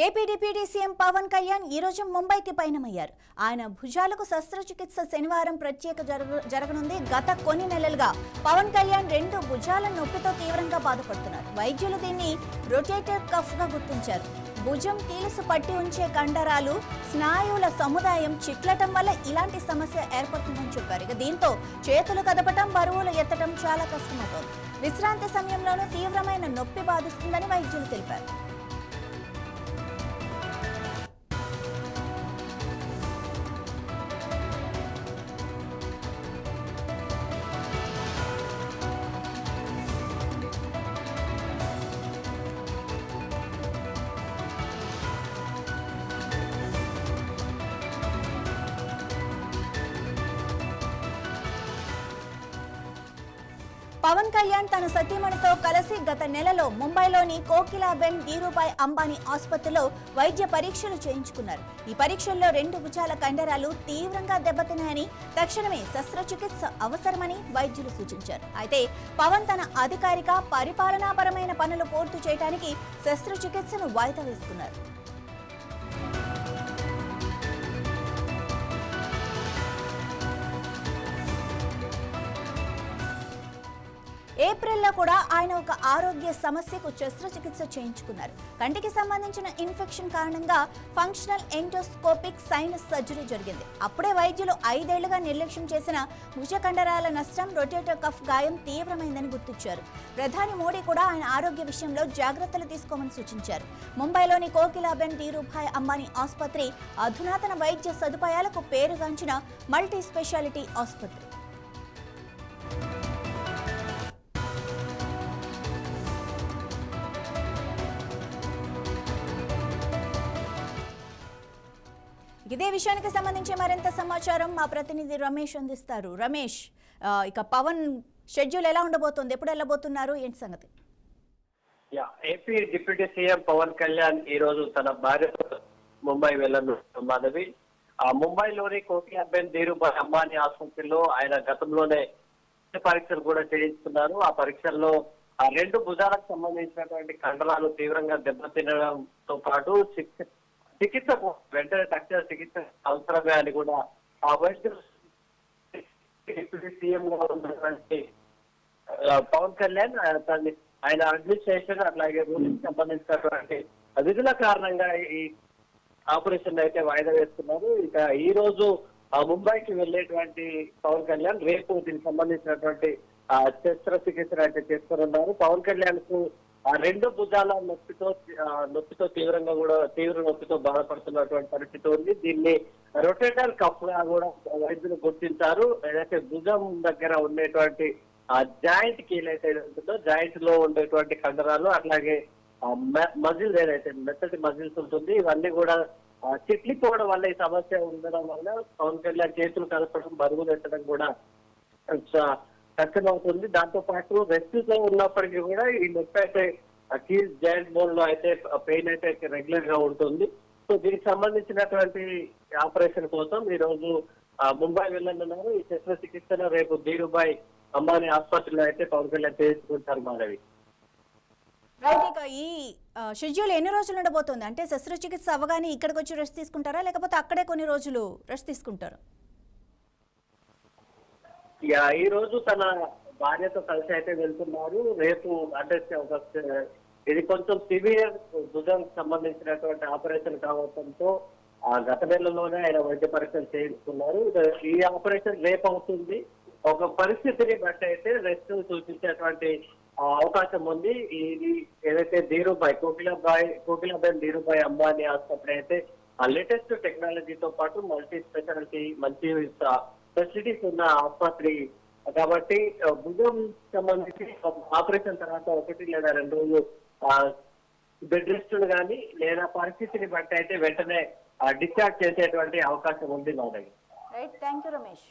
AP deputy CM Pawan Kalyan ఈ రోజు ముంబైకి పయనమయ్యారు. ఆయన భుజాలకు శస్త్రచికిత్స శనివారం ప్రత్యేక జరగనుంది. గత కొన్ని నెలలుగా పవన్ కళ్యాణ్ రెండు భుజాల నొప్పితో తీవ్రంగా బాధపడుతున్నారు. వైద్యులు దీన్ని రొటేటర్ కఫ్ గా గుర్తించారు. భుజం కీలుసు పట్టి ఉంచే కండరాలు స్నాయువుల సముదాయం చిట్లటం వల్ల ఇలాంటి సమస్య ఏర్పడుతుందని చెప్పారు. దీంతో చేతులు కదపటం, బరువులు ఎత్తడం చాలా కష్టమవుతోంది. విశ్రాంతి సమయంలోనూ తీవ్రమైన నొప్పి బాధిస్తుందని వైద్యులు తెలిపారు. పవన్ కళ్యాణ్ తన సతీమణితో కలిసి గత నెలలో ముంబైలోని కోకిలాబెన్ ధీరుభాయ్ అంబానీ ఆసుపత్రిలో వైద్య పరీక్షలు చేయించుకున్నారు. ఈ పరీక్షల్లో రెండు భుజాల కండరాలు తీవ్రంగా దెబ్బతిన్నాయని, తక్షణమే శస్త్రచికిత్స అవసరమని వైద్యులు సూచించారు. అయితే పవన్ తన అధికారిక పరిపాలనాపరమైన పనులు పూర్తి చేయడానికి శస్త్రచికిత్సను వాయిదా వేసుకున్నారు. ఏప్రిల్లో కూడా ఆయన ఒక ఆరోగ్య సమస్యకు శస్త్రచికిత్స చేయించుకున్నారు. కంటికి సంబంధించిన ఇన్ఫెక్షన్ కారణంగా ఫంక్షనల్ ఎండోస్కోపిక్ సైనస్ సర్జరీ జరిగింది. అప్పుడే వైద్యులు 5 ఏళ్లుగా నిర్లక్ష్యం చేసిన భుజ కండరాల నష్టం, రొటేటర్ కఫ్ గాయం తీవ్రమైందని గుర్తించారు. ప్రధాని మోడీ కూడా ఆయన ఆరోగ్య విషయంలో జాగ్రత్తలు తీసుకోమని సూచించారు. ముంబైలోని కోకిలాబెన్ ధీరుభాయ్ అంబానీ ఆసుపత్రి అధునాతన వైద్య సదుపాయాలకు పేరుగాంచిన మల్టీ స్పెషాలిటీ ఆసుపత్రి. ఇదే విషయానికి సంబంధించి మరింత సమాచారం మా ప్రతినిధి రమేష్ అందిస్తారు. రమేష్, ఇక పవన్ షెడ్యూల్ ఎలా ఉండబోతోంది, ఎప్పుడు వెళ్ళబోతున్నారు, ఏంటి సంగతి? AP deputy CM Pawan Kalyan ఈ రోజు తన భార్యతో ముంబై వెళ్ళనున్నది. ముంబైలోని కోకిలాబెన్ ధీరుభాయ్ అంబానీ ఆసుపత్రిలో ఆయన గతంలోనే పరీక్షలు కూడా చేయించుకున్నారు. ఆ పరీక్షల్లో రెండు భుజాలకు సంబంధించినటువంటి కండరాలు తీవ్రంగా దెబ్బతినడంతో పాటు చికిత్సకు వెంటనే తక్షణ చికిత్స అవసరమే అని కూడా ఆ వైద్యులు డిప్యూటీ సీఎం గా ఉన్నటువంటి పవన్ కళ్యాణ్ ఆయన అడ్మినిస్ట్రేషన్ అట్లాగే రూలింగ్ సంబంధించినటువంటి విధుల కారణంగా ఈ ఆపరేషన్ అయితే వాయిదా వేస్తున్నారు. ఇక ఈ రోజు ముంబైకి వెళ్ళేటువంటి పవన్ కళ్యాణ్ రేపు దీనికి సంబంధించినటువంటి శస్త్రచికిత్స అయితే చేస్తున్నారు. పవన్ కళ్యాణ్ కు రెండు భుజాల నొప్పితో తీవ్ర నొప్పితో బాధపడుతున్నటువంటి పరిస్థితి ఉంది. దీన్ని రొటేటర్ కఫ్ గా కూడా వైద్యులు గుర్తించారు. ఏదైతే భుజం దగ్గర ఉండేటువంటి జాయింట్ కీల్ అయితే ఉంటుందో, జాయింట్ లో ఉండేటువంటి కండరాలు అట్లాగే మజిల్స్ ఏదైతే మెత్తటి మజిల్స్ ఉంటుంది, ఇవన్నీ కూడా చిట్లిపోవడం వల్ల ఈ సమస్య ఉండడం వల్ల పవన్ కళ్యాణ్ చేతులు కలపడం, బరువులు ఎత్తడం కూడా కష్టమవుతుంది. దాంతో పాటు రెస్ట్ లో ఉన్నప్పటికీ కూడా ఈ నొప్పి అయితే కీల్ జాయింట్ బోన్ లో అయితే పెయిన్ అయితే రెగ్యులర్ గా ఉంటుంది. సో దీనికి సంబంధించినటువంటి ఆపరేషన్ కోసం ఈ రోజు ముంబై వెళ్ళనున్నారు. ఈ శస్త్రచికిత్సను రేపు ధీరుభాయ్ అంబానీ ఆసుపత్రిలో అయితే పవన్ కళ్యాణ్ చేసుకుంటారు. మాధవి, ఇక ఈ షెడ్యూల్ ఎన్ని రోజులు ఉండబోతోంది? అంటే శస్త్రచికిత్స అవగానే ఇక్కడికి వచ్చి రెస్ట్ తీసుకుంటారా, లేకపోతే అక్కడే కొన్ని రోజులు రెస్ట్ తీసుకుంటారా? ఈ రోజు తన భార్యతో కలిసి అయితే వెళ్తున్నారు. రేపు అంటే ఇది కొంచెం సివియర్ భుజం సంబంధించినటువంటి ఆపరేషన్ కావడంతో గత నెలలోనే ఆయన వైద్య పరీక్షలు చేయించుకున్నారు. ఈ ఆపరేషన్ రేపు అవుతుంది. ఒక పరిస్థితిని బట్టి అయితే రెస్ట్ సూచించేటువంటి అవకాశం ఉంది. ఇది ఏదైతే కోకిలాబెన్ ధీరుభాయ్ అంబానీ ఆసుపత్రి అయితే లేటెస్ట్ టెక్నాలజీతో పాటు మల్టీ స్పెషాలిటీ మంచి ఫెసిలిటీస్ ఉన్న ఆసుపత్రి కాబట్టి భుజం సంబంధించి ఆపరేషన్ తర్వాత 1 లేదా 2 రోజులు బెడ్ రెస్ట్ కానీ లేదా పరిస్థితిని బట్టి అయితే వెంటనే డిశ్చార్జ్ చేసేటువంటి అవకాశం ఉంది. Right, thank you Ramesh.